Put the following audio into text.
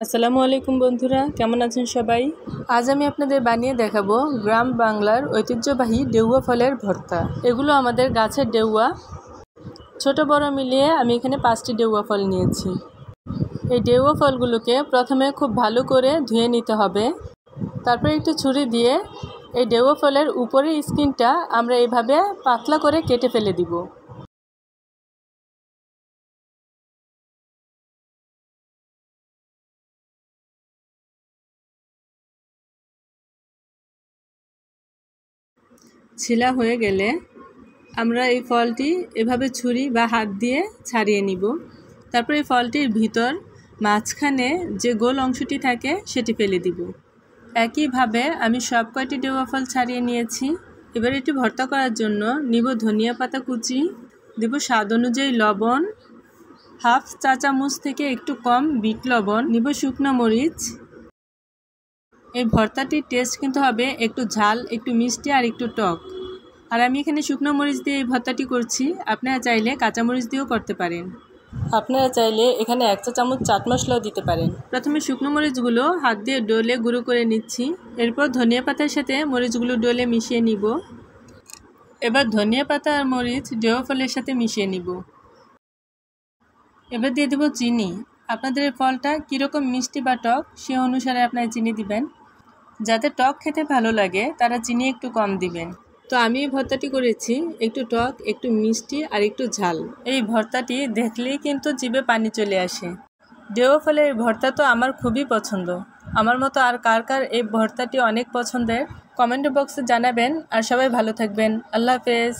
আসসালামু আলাইকুম বন্ধুরা, কেমন আছেন সবাই? আজ আমি আপনাদের বানিয়ে দেখাবো গ্রাম বাংলার ঐতিহ্যবাহী ডেউয়া ফলের ভর্তা। এগুলো আমাদের গাছের ডেউয়া, ছোট বড় মিলিয়ে আমি এখানে 5টি ডেউয়া ফল নিয়েছি। এই ডেউয়া ফলগুলোকে প্রথমে খুব ভালো করে ধুয়ে নিতে হবে। তারপর একটু ছুরি দিয়ে এই ডেউয়া ফলের উপরের স্কিনটা আমরা এইভাবে পাতলা করে কেটে ফেলে দিব। ছিলা হয়ে গেলে আমরা এই ফলটি এভাবে ছুরি বা হাত দিয়ে ছাড়িয়ে নিব। তারপর এই ফলটির ভিতর মাঝখানে যে গোল অংশটি থাকে সেটি ফেলে দিব। একইভাবে আমি সব কয়টি ডেউয়া ফল ছাড়িয়ে নিয়েছি। এবার এটি ভর্তা করার জন্য নিব ধনিয়া পাতা কুচি, দেব স্বাদ অনুযায়ী লবণ, হাফ চা চামচ থেকে একটু কম বিট লবণ, নিব শুকনো মরিচ। এই ভর্তাটির টেস্ট কিন্তু হবে একটু ঝাল, একটু মিষ্টি আর একটু টক। আর আমি এখানে শুকনো মরিচ দিয়ে এই ভর্তাটি করছি, আপনারা চাইলে কাঁচামরিচ দিয়েও করতে পারেন। আপনারা চাইলে এখানে 1 চা চামচ চাট মশলাও দিতে পারেন। প্রথমে শুকনো মরিচগুলো হাত দিয়ে ডলে গুঁড়ো করে নিচ্ছি। এরপর ধনিয়া পাতার সাথে মরিচগুলো ডলে মিশিয়ে নিব। এবার ধনিয়া পাতা আর মরিচ ডেউয়া ফলের সাথে মিশিয়ে নিব। এবার দিয়ে দেব চিনি। আপনাদের এই ফলটা কীরকম মিষ্টি বা টক সে অনুসারে আপনারা চিনি দিবেন। যাদের টক খেতে ভালো লাগে তারা চিনি একটু কম দিবেন। তো আমি এই ভর্তাটি করেছি একটু টক, একটু মিষ্টি আর একটু ঝাল। এই ভর্তাটি দেখলেই কিন্তু জিভে পানি চলে আসে। ডেউয়া ফলের ভর্তা তো আমার খুবই পছন্দ। আমার মতো আর কার কার এই ভর্তাটি অনেক পছন্দের কমেন্ট বক্সে জানাবেন। আর সবাই ভালো থাকবেন। আল্লাহ হাফেজ।